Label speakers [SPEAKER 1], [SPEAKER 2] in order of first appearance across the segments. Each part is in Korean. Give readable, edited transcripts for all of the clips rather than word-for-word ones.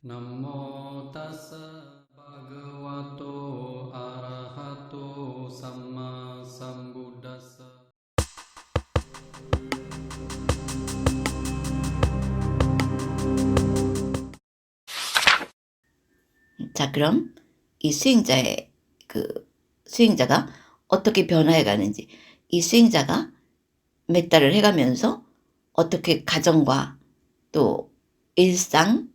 [SPEAKER 1] Namo tassa bhagavato arahato samma sambuddhassa.
[SPEAKER 2] 자, 그럼 이 수행자가 어떻게 변화해 가는지, 이 수행자가 몇 달을 해가면서 어떻게 가정과 또 일상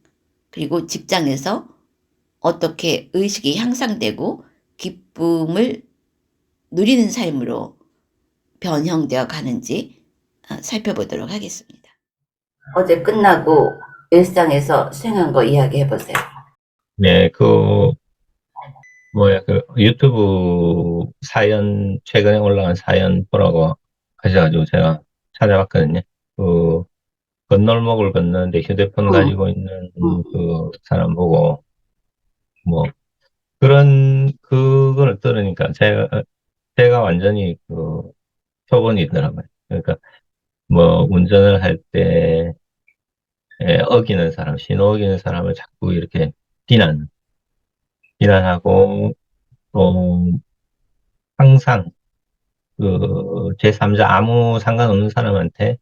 [SPEAKER 2] 그리고 직장에서 어떻게 의식이 향상되고 기쁨을 누리는 삶으로 변형되어 가는지 살펴보도록 하겠습니다. 어제 끝나고 일상에서 수행한 거 이야기해 보세요.
[SPEAKER 3] 네, 유튜브 사연, 최근에 올라간 사연 보라고 하셔가지고 제가 찾아봤거든요. 건널목을 걷는데 휴대폰 가지고 있는 그 사람 보고, 뭐, 그걸 들으니까 제가 완전히 표본이더라고요. 그러니까, 뭐, 운전을 할 때, 신호 어기는 사람을 자꾸 이렇게 비난하고, 또, 항상, 제3자 아무 상관없는 사람한테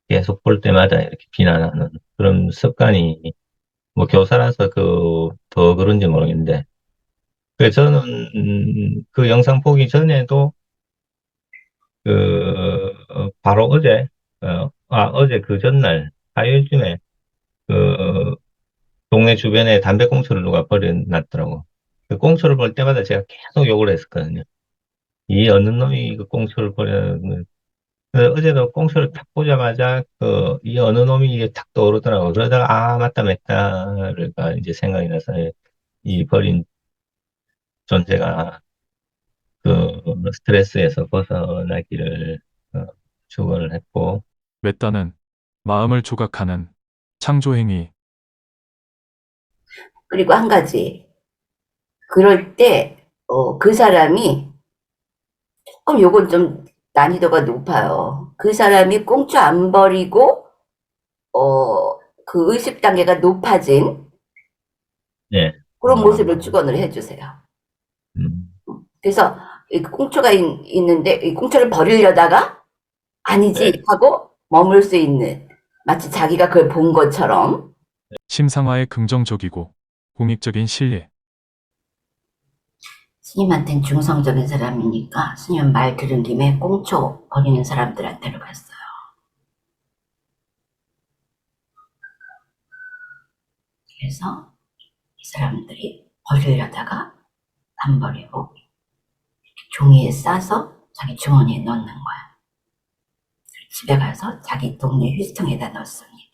[SPEAKER 3] 계속 볼 때마다 이렇게 비난하는 그런 습관이, 뭐, 교사라서 더 그런지 모르겠는데, 저는, 그 영상 보기 전에도, 바로 어제 그 전날, 화요일쯤에, 그, 동네 주변에 담배꽁초를 누가 버려놨더라고. 그 꽁초를 볼 때마다 제가 계속 욕을 했었거든요. 이 어느 놈이 그 꽁초를 버려놨는, 어제도 꽁초를 탁 보자마자, 이 어느 놈이 이게 탁 떠오르더라고. 그러다가, 아, 맞다, 가 이제 생각이 나서, 이 버린 존재가, 스트레스에서 벗어나기를, 축원을 했고,
[SPEAKER 4] 滅다는 마음을 조각하는 창조행위.
[SPEAKER 2] 그리고 한 가지, 그럴 때 그 사람이 조금 요건 좀 난이도가 높아요. 그 사람이 꽁초 안 버리고 그 의식 단계가 높아진
[SPEAKER 3] 예.
[SPEAKER 2] 그런 모습을 축원을 해주세요. 그래서 이 꽁초가 있는데 이 꽁초를 버리려다가 아니지
[SPEAKER 3] 네.
[SPEAKER 2] 하고 머물 수 있는, 마치 자기가 그걸 본 것처럼.
[SPEAKER 4] 심상화의 긍정적이고 공익적인 신뢰.
[SPEAKER 2] 스님한테는 중성적인 사람이니까 스님 말 들은 김에 꽁초 버리는 사람들한테로 갔어요. 그래서 이 사람들이 버리려다가 안 버리고 종이에 싸서 자기 주머니에 넣는 거야. 집에 가서 자기 동네 휴지통에다 넣습니다.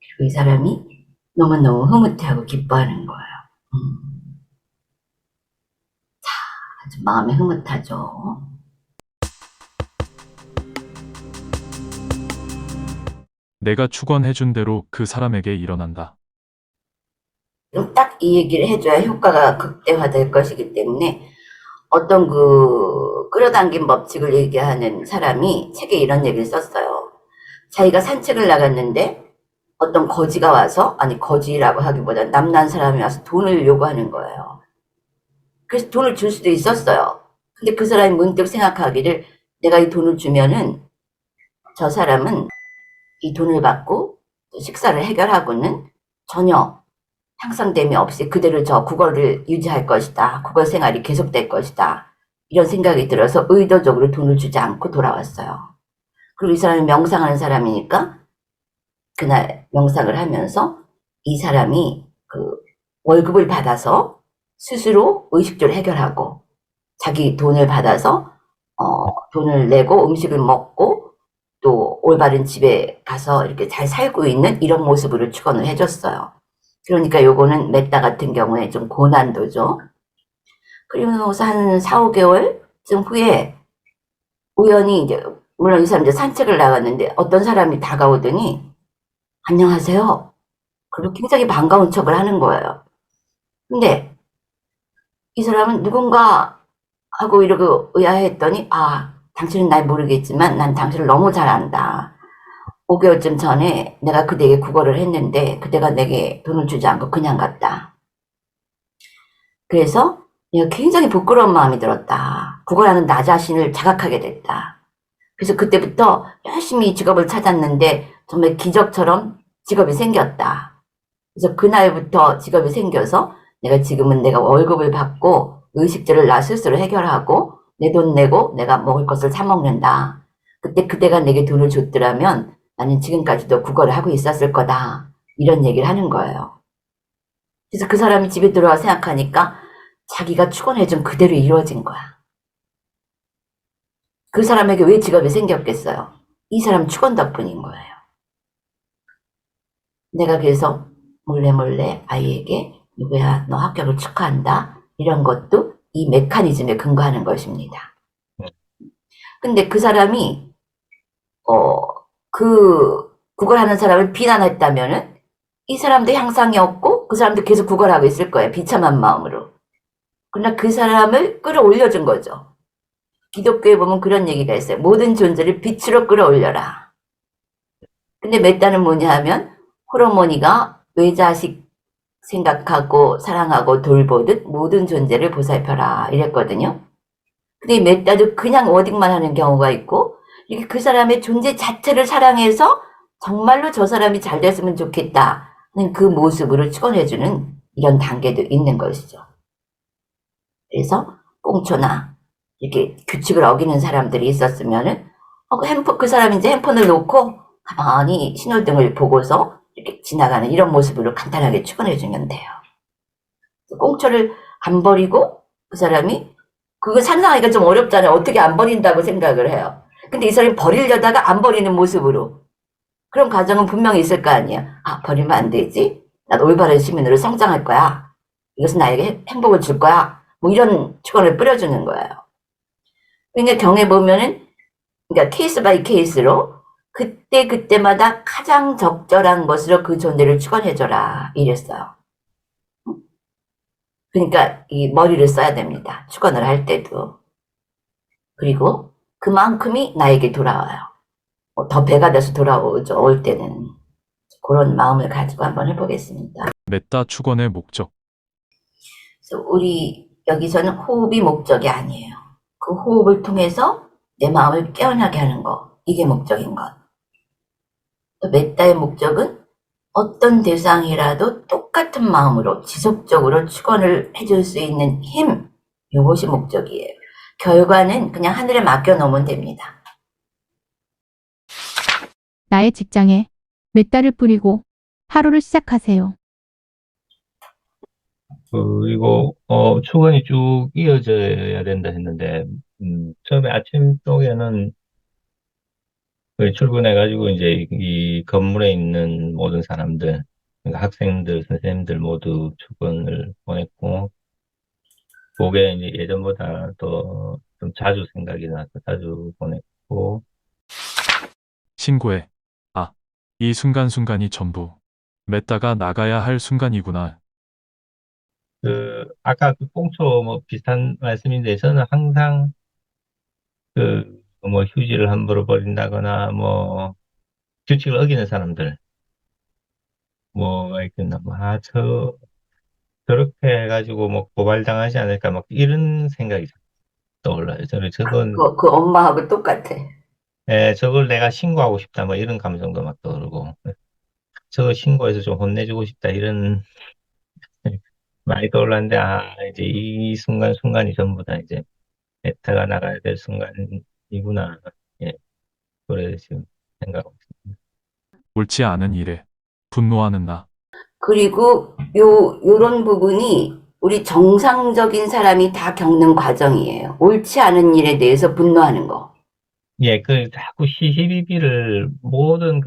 [SPEAKER 2] 그리고 이 사람이 너무너무 흐뭇해하고 기뻐하는 거예요. 자, 아주 마음이 흐뭇하죠.
[SPEAKER 4] 내가 축원해준 대로 그 사람에게 일어난다.
[SPEAKER 2] 딱 이 얘기를 해줘야 효과가 극대화될 것이기 때문에 어떤 끌어당긴 법칙을 얘기하는 사람이 책에 이런 얘기를 썼어요. 자기가 산책을 나갔는데 어떤 거지가 와서, 아니 거지라고 하기보다 남난 사람이 와서 돈을 요구하는 거예요. 그래서 돈을 줄 수도 있었어요. 근데 그 사람이 문득 생각하기를, 내가 이 돈을 주면은 저 사람은 이 돈을 받고 식사를 해결하고는 전혀 향상됨이 없이 그대로 저 국어를 유지할 것이다. 국어 생활이 계속될 것이다. 이런 생각이 들어서 의도적으로 돈을 주지 않고 돌아왔어요. 그리고 이 사람이 명상하는 사람이니까 그날 명상을 하면서 이 사람이 월급을 받아서 스스로 의식주를 해결하고 자기 돈을 받아서 돈을 내고 음식을 먹고 또 올바른 집에 가서 이렇게 잘 살고 있는 이런 모습으로 축원을 해줬어요. 그러니까 요거는 滅다 같은 경우에 좀 고난도죠. 그리고 나서 한 4, 5개월쯤 후에 우연히 이제, 물론 이 사람 이제 산책을 나갔는데 어떤 사람이 다가오더니 안녕하세요. 그리고 굉장히 반가운 척을 하는 거예요. 근데 이 사람은 누군가 하고 이러고 의아해했더니, 아, 당신은 날 모르겠지만 난 당신을 너무 잘 안다. 5개월쯤 전에 내가 그대에게 구걸을 했는데 그대가 내게 돈을 주지 않고 그냥 갔다. 그래서 내가 굉장히 부끄러운 마음이 들었다. 구걸하는 나 자신을 자각하게 됐다. 그래서 그때부터 열심히 직업을 찾았는데 정말 기적처럼 직업이 생겼다. 그래서 그날부터 직업이 생겨서 내가 지금은 내가 월급을 받고 의식주를 나 스스로 해결하고 내 돈 내고 내가 먹을 것을 사 먹는다. 그때 그대가 내게 돈을 줬더라면 나는 지금까지도 구걸을 하고 있었을 거다. 이런 얘기를 하는 거예요. 그래서 그 사람이 집에 들어와 생각하니까 자기가 축원해준 그대로 이루어진 거야. 그 사람에게 왜 직업이 생겼겠어요? 이 사람 축원 덕분인 거예요. 내가 그래서 몰래 아이에게 누구야 너 합격을 축하한다. 이런 것도 이 메커니즘에 근거하는 것입니다. 근데 그 사람이 구걸하는 사람을 비난했다면은 이 사람도 향상이 없고 그 사람도 계속 구걸하고 있을 거예요. 비참한 마음으로. 그러나 그 사람을 끌어올려준 거죠. 기독교에 보면 그런 얘기가 있어요. 모든 존재를 빛으로 끌어올려라. 근데 메타는 뭐냐 하면 호르몬이가 외자식 생각하고 사랑하고 돌보듯 모든 존재를 보살펴라 이랬거든요. 근데 이 메타도 그냥 워딩만 하는 경우가 있고 이렇게 그 사람의 존재 자체를 사랑해서 정말로 저 사람이 잘 됐으면 좋겠다 하는 그 모습으로 축원해주는 이런 단계도 있는 것이죠. 그래서 꽁초나 이렇게 규칙을 어기는 사람들이 있었으면은 그 사람이 이제 핸폰을 놓고 가만히 신호등을 보고서 이렇게 지나가는 이런 모습으로 간단하게 축원해주면 돼요. 꽁초를 안 버리고 그 사람이 그거 상상하기가 좀 어렵잖아요. 어떻게 안 버린다고 생각을 해요. 근데 이 사람이 버리려다가 안 버리는 모습으로 그런 과정은 분명히 있을 거 아니야. 아, 버리면 안 되지. 난 올바른 시민으로 성장할 거야. 이것은 나에게 행복을 줄 거야. 뭐 이런 축원을 뿌려주는 거예요. 그러니까 경에 보면은 그러니까 케이스 바이 케이스로 그때마다 가장 적절한 것으로 그 존재를 축원해줘라 이랬어요. 그러니까 이 머리를 써야 됩니다. 축원을 할 때도. 그리고 그만큼이 나에게 돌아와요. 더 배가 돼서 돌아오죠. 올 때는. 그런 마음을 가지고 한번 해보겠습니다.
[SPEAKER 4] 메타 축원의 목적.
[SPEAKER 2] 그래서 우리 여기서는 호흡이 목적이 아니에요. 그 호흡을 통해서 내 마음을 깨어나게 하는 거. 이게 목적인 것. 또 메타의 목적은 어떤 대상이라도 똑같은 마음으로 지속적으로 축원을 해줄 수 있는 힘. 이것이 목적이에요. 결과는 그냥 하늘에 맡겨놓으면 됩니다.
[SPEAKER 5] 나의 직장에 메타를 뿌리고 하루를 시작하세요.
[SPEAKER 3] 그리고 축원이 쭉 이어져야 된다 했는데 처음에 아침 쪽에는 출근해가지고 이제 이 건물에 있는 모든 사람들, 그러니까 학생들, 선생님들 모두 축원을 보냈고, 그게 이제 예전보다 더 좀 자주 생각이 나서 자주 보냈고,
[SPEAKER 4] 신고해. 아, 이 순간순간이 전부 메타가 나가야 할 순간이구나.
[SPEAKER 3] 아까 그 꽁초 뭐 비슷한 말씀인데, 저는 항상 뭐 휴지를 함부로 버린다거나, 뭐 규칙을 어기는 사람들, 뭐가 있겠나, 저렇게 해가지고 뭐 고발당하지 않을까, 막 이런 생각이 떠올라요. 저는
[SPEAKER 2] 그 엄마하고 똑같아.
[SPEAKER 3] 저걸 내가 신고하고 싶다, 뭐 이런 감정도 막 떠오르고, 저거 신고해서 좀 혼내주고 싶다, 이런 많이 떠올랐는데, 이제 이 순간순간이 전부 다 이제 메타가 나가야 될 순간이구나. 예, 그래 지금 생각하고 있습니다.
[SPEAKER 4] 옳지 않은 일에 분노하는 나.
[SPEAKER 2] 그리고 요런 부분이 우리 정상적인 사람이 다 겪는 과정이에요. 옳지 않은 일에 대해서 분노하는 거.
[SPEAKER 3] 예, 자꾸 시시비비를 모든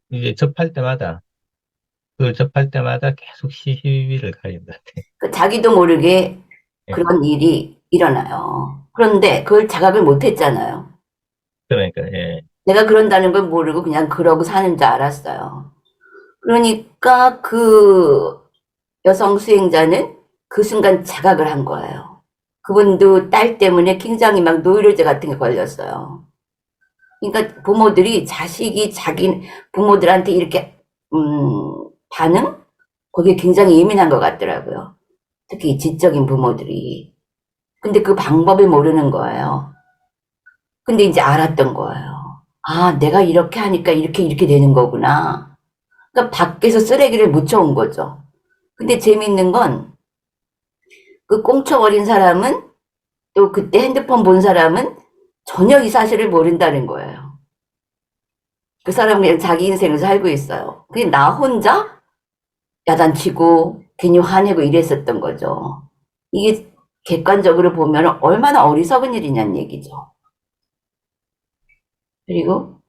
[SPEAKER 3] 이제 접할 때마다 계속 시시비비를 가리는 것 같아요.
[SPEAKER 2] 자기도 모르게
[SPEAKER 3] 예,
[SPEAKER 2] 그런 일이 일어나요. 그런데 그걸 자각을 못 했잖아요.
[SPEAKER 3] 그러니까, 예,
[SPEAKER 2] 내가 그런다는 걸 모르고 그냥 그러고 사는 줄 알았어요. 그러니까 그 여성 수행자는 그 순간 자각을 한 거예요. 그분도 딸 때문에 굉장히 막 노이로제 같은 게 걸렸어요. 그러니까 부모들이 자식이 자기 부모들한테 이렇게 반응? 거기에 굉장히 예민한 것 같더라고요. 특히 지적인 부모들이. 근데 그 방법을 모르는 거예요. 근데 이제 알았던 거예요. 아, 내가 이렇게 하니까 이렇게 되는 거구나. 그러니까 밖에서 쓰레기를 묻혀온 거죠. 근데 재밌는 건 그 꽁쳐버린 사람은 또 그때 핸드폰 본 사람은 전혀 이 사실을 모른다는 거예요. 그 사람은 그냥 자기 인생을 살고 있어요. 그냥 나 혼자 야단치고 괜히 화내고 이랬었던 거죠. 이게 객관적으로 보면 얼마나 어리석은 일이냐는 얘기죠. 그리고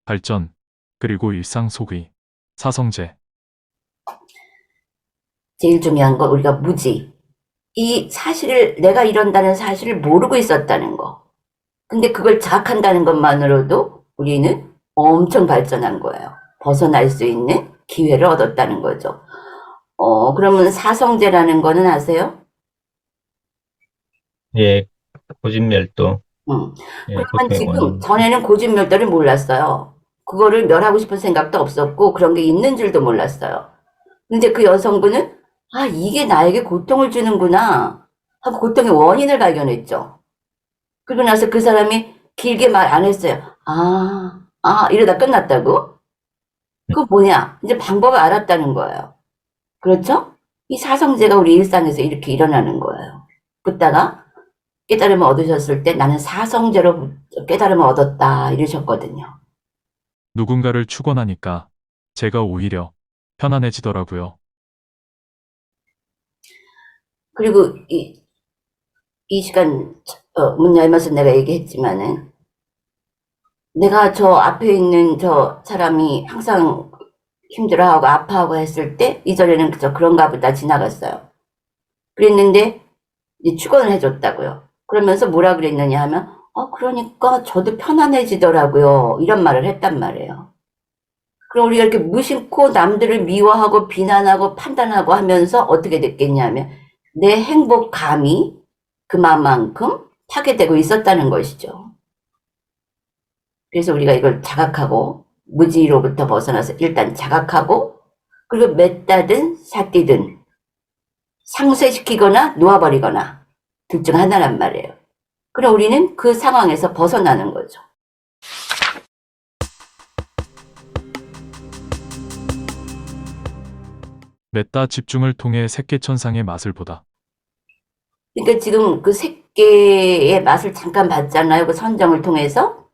[SPEAKER 4] 발전, 그리고 일상 속의, 사성제.
[SPEAKER 2] 제일 중요한 건 우리가 무지. 이 사실을 내가 이런다는 사실을 모르고 있었다는 거. 근데 그걸 자각한다는 것만으로도 우리는 엄청 발전한 거예요. 벗어날 수 있는 기회를 얻었다는 거죠. 그러면 사성제라는 거는 아세요?
[SPEAKER 3] 예, 고진멸도.
[SPEAKER 2] 음.
[SPEAKER 3] 예,
[SPEAKER 2] 그러면
[SPEAKER 3] 고통의
[SPEAKER 2] 지금
[SPEAKER 3] 원인.
[SPEAKER 2] 전에는 고진멸도를 몰랐어요. 그거를 멸하고 싶은 생각도 없었고 그런 게 있는 줄도 몰랐어요. 근데 그 여성분은 아, 이게 나에게 고통을 주는구나 하고 고통의 원인을 발견했죠. 그리고 나서 그 사람이 길게 말 안 했어요. 이러다 끝났다고? 그거 뭐냐? 이제 방법을 알았다는 거예요. 그렇죠? 이 사성제가 우리 일상에서 이렇게 일어나는 거예요. 그다가 깨달음을 얻으셨을 때 나는 사성제로 깨달음을 얻었다 이러셨거든요.
[SPEAKER 4] 누군가를 축원하니까 제가 오히려 편안해지더라고요.
[SPEAKER 2] 그리고 이 시간 문 열면서 내가 얘기했지만은 내가 저 앞에 있는 저 사람이 항상 힘들어하고 아파하고 했을 때 이전에는 그저 그런가 보다 지나갔어요. 그랬는데 이제 축원을 해줬다고요. 그러면서 뭐라 그랬느냐 하면 그러니까 저도 편안해지더라고요. 이런 말을 했단 말이에요. 그럼 우리가 이렇게 무심코 남들을 미워하고 비난하고 판단하고 하면서 어떻게 됐겠냐면 내 행복감이 그만큼 파괴되고 있었다는 것이죠. 그래서 우리가 이걸 자각하고 무지로부터 벗어나서 일단 자각하고 그리고 맺다든 삿디든 상쇄시키거나 놓아버리거나 둘 중 하나란 말이에요. 그럼 우리는 그 상황에서 벗어나는 거죠.
[SPEAKER 4] 메타 집중을 통해 새끼천상의 맛을 보다.
[SPEAKER 2] 그러니까 지금 그 새끼의 맛을 잠깐 봤잖아요. 그 선정을 통해서.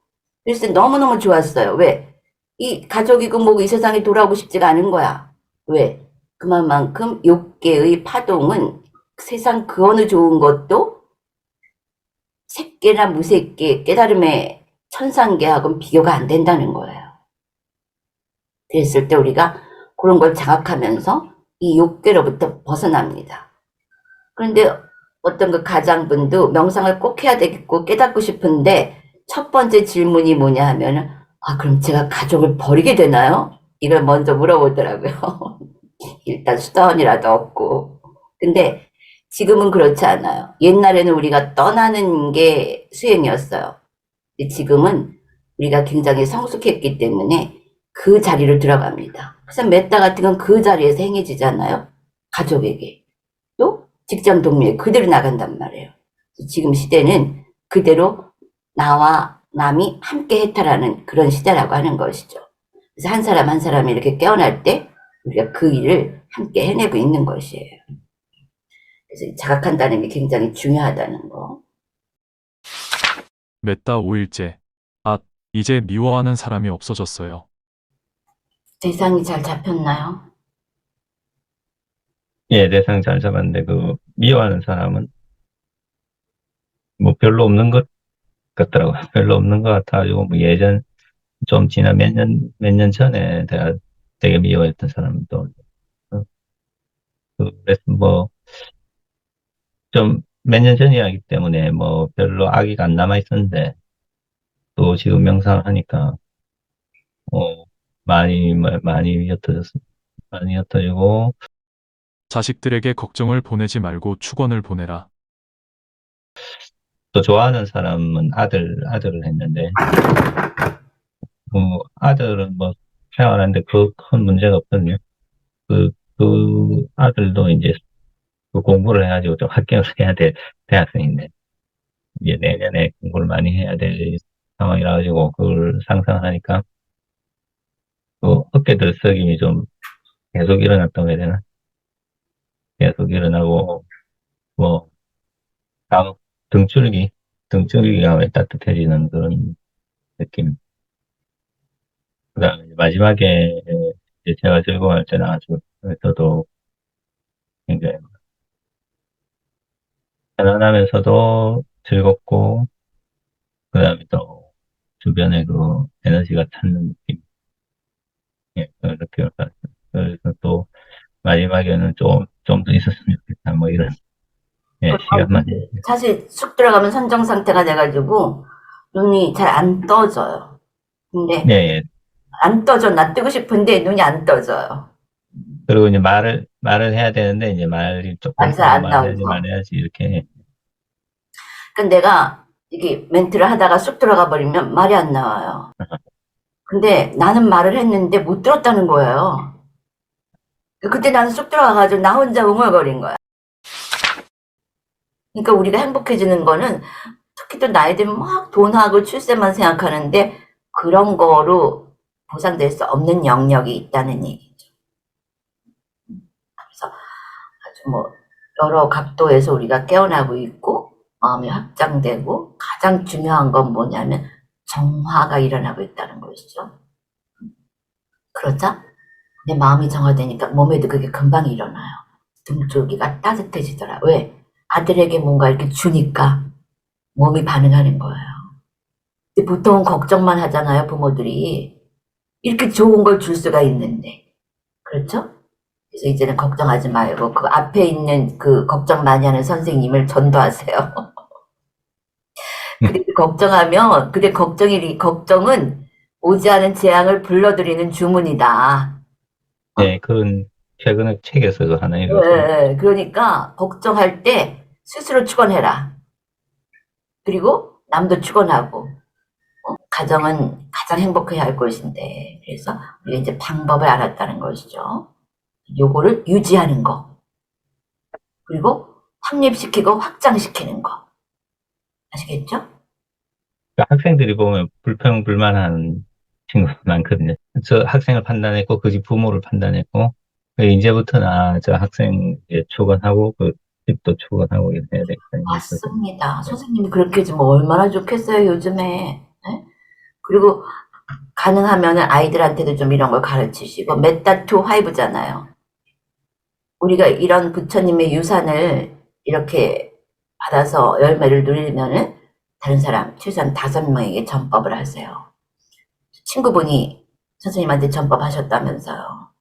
[SPEAKER 2] 그래서 너무너무 좋았어요. 왜? 이 가족이고 뭐고 이 세상에 돌아오고 싶지가 않은 거야. 왜? 그만큼 욕계의 파동은 세상 그 어느 좋은 것도 새끼나 무새끼 깨달음의 천상계하고는 비교가 안 된다는 거예요. 그랬을 때 우리가 그런 걸 자각하면서 이 욕계로부터 벗어납니다. 그런데 어떤 그 가장분도 명상을 꼭 해야 되겠고 깨닫고 싶은데 첫 번째 질문이 뭐냐 하면은 그럼 제가 가족을 버리게 되나요? 이걸 먼저 물어보더라고요. 일단 수다원이라도 없고. 근데 지금은 그렇지 않아요. 옛날에는 우리가 떠나는 게 수행이었어요. 근데 지금은 우리가 굉장히 성숙했기 때문에 그 자리로 들어갑니다. 그래서 메타 같은 건 그 자리에서 행해지잖아요. 가족에게. 또 직장 동료에 그대로 나간단 말이에요. 지금 시대는 그대로 나와 남이 함께 해탈하는 그런 시대라고 하는 것이죠. 그래서 한 사람 한 사람이 이렇게 깨어날 때 우리가 그 일을 함께 해내고 있는 것이에요. 그래서 자각한다는 게 굉장히 중요하다는 거.
[SPEAKER 4] 메타 5일째. 이제 미워하는 사람이 없어졌어요.
[SPEAKER 2] 대상이 잘 잡혔나요?
[SPEAKER 3] 예, 대상 잘 잡았는데, 미워하는 사람은 뭐 별로 없는 것 같더라고요. 별로 없는 것 같아가지고, 예전, 좀 지난 몇 년 전에 내가 되게 미워했던 사람도, 어, 그래서 좀 몇 년 전이기 때문에 별로 악의가 안 남아 있었는데, 또 지금 명상을 하니까, 많이 옅어졌습니다. 많이 옅어지고,
[SPEAKER 4] 자식들에게 걱정을 보내지 말고 축원을 보내라.
[SPEAKER 3] 또 좋아하는 사람은 아들을 했는데, 아들은 뭐 생활하는데 그 큰 문제가 없거든요. 그 아들도 이제 그 공부를 해가지고 좀 합격을 해야 될 대학생인데, 이제 내년에 공부를 많이 해야 될 상황이라 가지고 그걸 상상하니까 또 어깨 들썩임이 좀 계속 일어났다고 해야 되나? 계속 일어나고 뭐 다음 등줄기가 왜 따뜻해지는 그런 느낌. 그다음에 마지막에 이제 제가 즐거워할 때는 아주 저도 굉장히 편안하면서도 즐겁고, 그다음에 또 주변에 그 에너지가 찾는 느낌. 예, 그런 느낌을 받았어요. 그래서 또 마지막에는 좀 더 있었으면 좋겠다. 뭐 이런, 예, 시간만.
[SPEAKER 2] 사실 쑥 들어가면 선정 상태가 돼가지고 눈이 잘 안 떠져요. 근데
[SPEAKER 3] 예, 예.
[SPEAKER 2] 안 떠져. 나 뜨고 싶은데 눈이 안 떠져요.
[SPEAKER 3] 그리고 이제 말을 해야 되는데, 이제 말이 조금
[SPEAKER 2] 말이 잘 안
[SPEAKER 3] 말해야지,
[SPEAKER 2] 나오죠.
[SPEAKER 3] 말해야지, 이렇게.
[SPEAKER 2] 그러니까 내가 이게 멘트를 하다가 쑥 들어가 버리면 말이 안 나와요. 근데 나는 말을 했는데 못 들었다는 거예요. 그때 나는 쑥 들어가가지고 나 혼자 웅얼거린 거야. 그러니까 우리가 행복해지는 거는 특히 또 나이 들면 막 돈하고 출세만 생각하는데 그런 거로 보상될 수 없는 영역이 있다는 얘기죠. 그래서 아주 뭐 여러 각도에서 우리가 깨어나고 있고 마음이 확장되고 가장 중요한 건 뭐냐면 정화가 일어나고 있다는 것이죠. 그렇죠? 내 마음이 정화되니까 몸에도 그게 금방 일어나요. 등줄기가 따뜻해지더라. 왜? 아들에게 뭔가 이렇게 주니까 몸이 반응하는 거예요. 근데 보통은 걱정만 하잖아요, 부모들이. 이렇게 좋은 걸 줄 수가 있는데. 그렇죠? 그래서 이제는 걱정하지 말고 그 앞에 있는 그 걱정 많이 하는 선생님을 전도하세요. 근데 걱정은 오지 않은 재앙을 불러들이는 주문이다.
[SPEAKER 3] 예, 그런, 최근에 책에서도 하나
[SPEAKER 2] 예,
[SPEAKER 3] 읽었어요.
[SPEAKER 2] 예. 그러니까 걱정할 때 스스로 축원해라. 그리고 남도 축원하고 가정은 가장 행복해야 할 것인데 그래서 우리가 이제 방법을 알았다는 것이죠. 요거를 유지하는 거 그리고 확립시키고 확장시키는 거 아시겠죠?
[SPEAKER 3] 학생들이 보면 불평불만한 친구가 많거든요. 저 학생을 판단했고, 그 집 부모를 판단했고, 이제부터는, 저 학생 이제 축원하고, 그 집도 축원하고, 이렇게 해야 되겠다. 이래서
[SPEAKER 2] 맞습니다. 선생님이 그렇게 해주면 얼마나 좋겠어요 요즘에. 예? 그리고 가능하면 아이들한테도 좀 이런 걸 가르치시고 메타 투 화이브잖아요. 우리가 이런 부처님의 유산을 이렇게 받아서 열매를 누리면은 다른 사람 최소한 5명에게 전법을 하세요. 친구분이 선생님한테 전법하셨다면서요.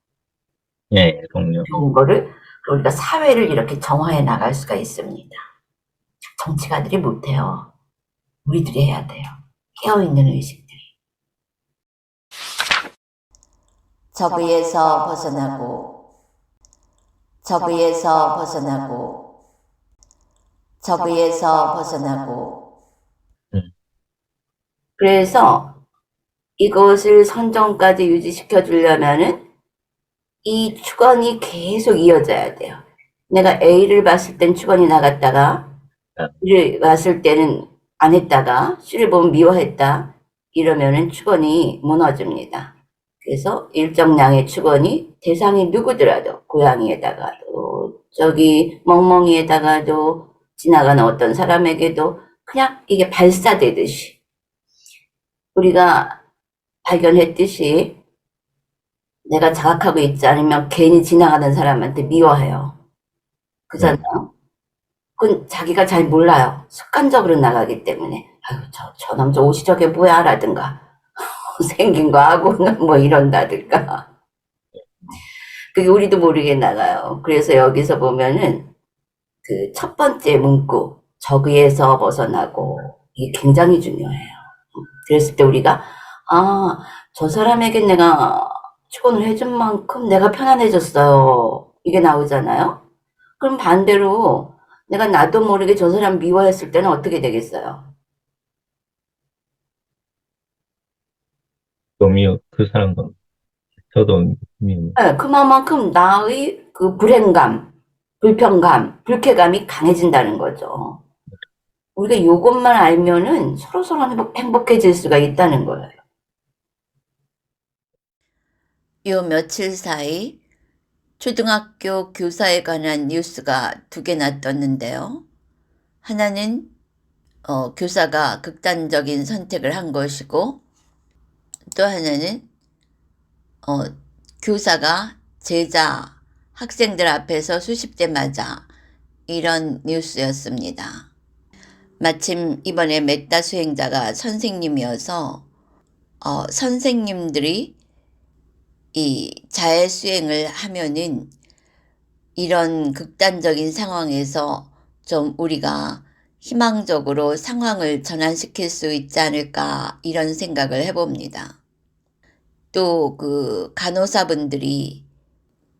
[SPEAKER 3] 예, 동료.
[SPEAKER 2] 좋은 거를 우리가 사회를 이렇게 정화해 나갈 수가 있습니다. 정치가들이 못해요. 우리들이 해야 돼요. 깨어있는 의식들이. 저비에서 벗어나고 저비에서 벗어나고 저비에서 벗어나고 그래서 이것을 선정까지 유지시켜 주려면은 이 축원이 계속 이어져야 돼요. 내가 A를 봤을 땐 축원이 나갔다가 B를 봤을 때는 안 했다가 C를 보면 미워했다. 이러면은 축원이 무너집니다. 그래서 일정량의 축원이 대상이 누구더라도 고양이에다가도 저기 멍멍이에다가도 지나가는 어떤 사람에게도 그냥 이게 발사되듯이 우리가 발견했듯이 내가 자각하고 있지 않으면 괜히 지나가는 사람한테 미워해요. 그잖아요. 그건 자기가 잘 몰라요. 습관적으로 나가기 때문에 아유 저 남자 옷이 저게 뭐야 라든가 생긴 거 하고는 뭐 이런다든가 그게 우리도 모르게 나가요. 그래서 여기서 보면은 그 첫 번째 문구 저기에서 벗어나고 이게 굉장히 중요해요. 그랬을 때 우리가 저 사람에게 내가 축원을 해준 만큼 내가 편안해졌어요. 이게 나오잖아요. 그럼 반대로 내가 나도 모르게 저 사람 미워했을 때는 어떻게 되겠어요?
[SPEAKER 3] 그 사람도, 저도 미움.
[SPEAKER 2] 네, 그만큼 나의 그 불행감, 불평감, 불쾌감이 강해진다는 거죠. 우리가 이것만 알면은 서로서로 행복해질 수가 있다는 거예요. 요 며칠 사이 초등학교 교사에 관한 뉴스가 2개나 떴는데요. 하나는 교사가 극단적인 선택을 한 것이고, 또 하나는 교사가 제자, 학생들 앞에서 수십 대 맞아, 이런 뉴스였습니다. 마침 이번에 메타 수행자가 선생님이어서 선생님들이 이 자해 수행을 하면은 이런 극단적인 상황에서 좀 우리가 희망적으로 상황을 전환시킬 수 있지 않을까, 이런 생각을 해봅니다. 또 그 간호사분들이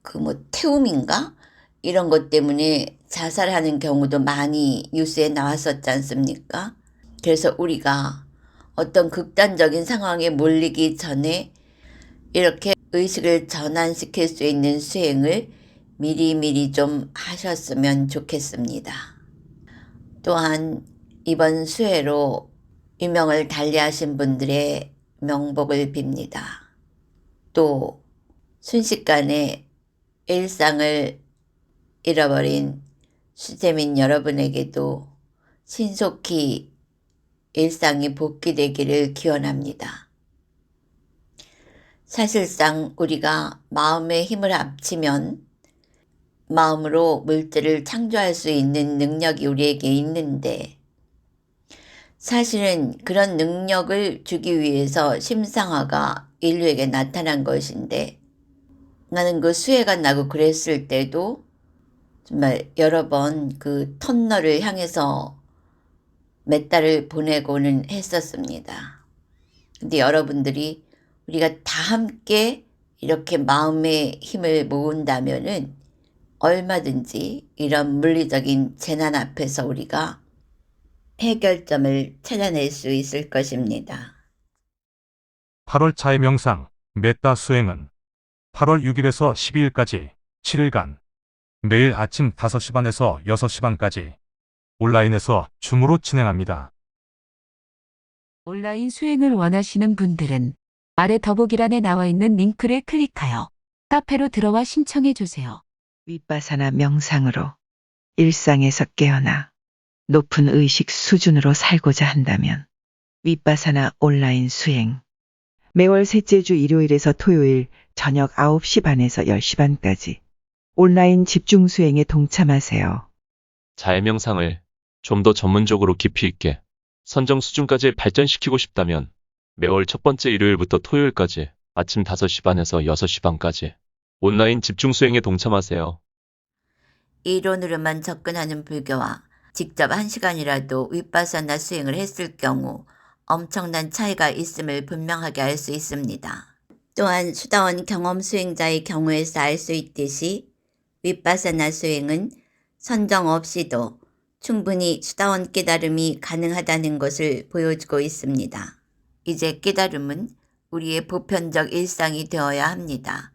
[SPEAKER 2] 그 뭐 태움인가? 이런 것 때문에 자살하는 경우도 많이 뉴스에 나왔었지 않습니까? 그래서 우리가 어떤 극단적인 상황에 몰리기 전에 이렇게 의식을 전환시킬 수 있는 수행을 미리미리 좀 하셨으면 좋겠습니다. 또한 이번 수해로 유명을 달리하신 분들의 명복을 빕니다. 또 순식간에 일상을 잃어버린 수재민 여러분에게도 신속히 일상이 복귀되기를 기원합니다. 사실상 우리가 마음의 힘을 합치면 마음으로 물질을 창조할 수 있는 능력이 우리에게 있는데, 사실은 그런 능력을 주기 위해서 심상화가 인류에게 나타난 것인데, 나는 그 수해가 나고 그랬을 때도 정말 여러 번 그 터널을 향해서 몇 달을 보내고는 했었습니다. 근데 여러분들이 우리가 다 함께 이렇게 마음의 힘을 모은다면은 얼마든지 이런 물리적인 재난 앞에서 우리가 해결점을 찾아낼 수 있을 것입니다.
[SPEAKER 6] 8월 차의 명상, 메타 수행은 8월 6일에서 12일까지 7일간 매일 아침 5시 반에서 6시 반까지 온라인에서 줌으로 진행합니다.
[SPEAKER 7] 온라인 수행을 원하시는 분들은 아래 더보기란에 나와 있는 링크를 클릭하여 카페로 들어와 신청해 주세요.
[SPEAKER 8] 윗바사나 명상으로 일상에서 깨어나 높은 의식 수준으로 살고자 한다면 윗바사나 온라인 수행 매월 셋째 주 일요일에서 토요일 저녁 9시 반에서 10시 반까지 온라인 집중 수행에 동참하세요.
[SPEAKER 9] 자해 명상을 좀 더 전문적으로 깊이 있게 선정 수준까지 발전시키고 싶다면 매월 첫 번째 일요일부터 토요일까지 아침 5시 반에서 6시 반까지 온라인 집중 수행에 동참하세요.
[SPEAKER 2] 이론으로만 접근하는 불교와 직접 1시간이라도 윗바사나 수행을 했을 경우 엄청난 차이가 있음을 분명하게 알 수 있습니다. 또한 수다원 경험 수행자의 경우에서 알 수 있듯이 윗바사나 수행은 선정 없이도 충분히 수다원 깨달음이 가능하다는 것을 보여주고 있습니다. 이제 깨달음은 우리의 보편적 일상이 되어야 합니다.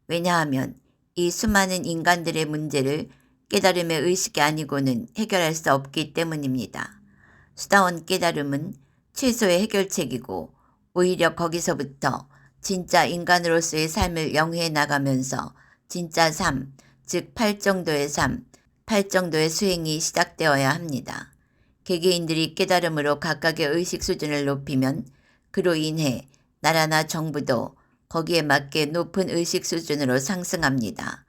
[SPEAKER 2] 왜냐하면 이 수많은 인간들의 문제를 깨달음의 의식이 아니고는 해결할 수 없기 때문입니다. 수다원 깨달음은 최소의 해결책이고 오히려 거기서부터 진짜 인간으로서의 삶을 영위해 나가면서 진짜 삶, 즉 팔정도의 삶, 팔정도의 수행이 시작되어야 합니다. 개개인들이 깨달음으로 각각의 의식 수준을 높이면 그로 인해 나라나 정부도 거기에 맞게 높은 의식 수준으로 상승합니다.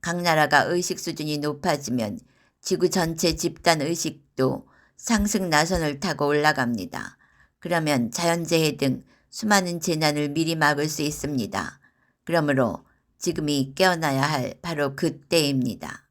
[SPEAKER 2] 각 나라가 의식 수준이 높아지면 지구 전체 집단 의식도 상승 나선을 타고 올라갑니다. 그러면 자연재해 등 수많은 재난을 미리 막을 수 있습니다. 그러므로 지금이 깨어나야 할 바로 그때입니다.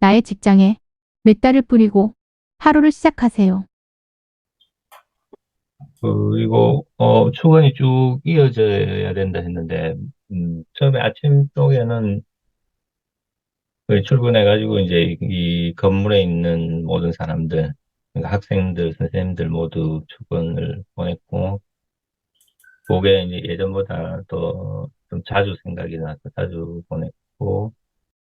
[SPEAKER 5] 나의 직장에 몇 달을 뿌리고 하루를 시작하세요.
[SPEAKER 3] 그리고 출근이 쭉 이어져야 된다 했는데 처음에 아침 쪽에는 출근해가지고 이제 이 건물에 있는 모든 사람들, 그러니까 학생들, 선생님들 모두 출근을 보냈고, 그게 이제 예전보다 더 좀 자주 생각이 나서 자주 보냈고,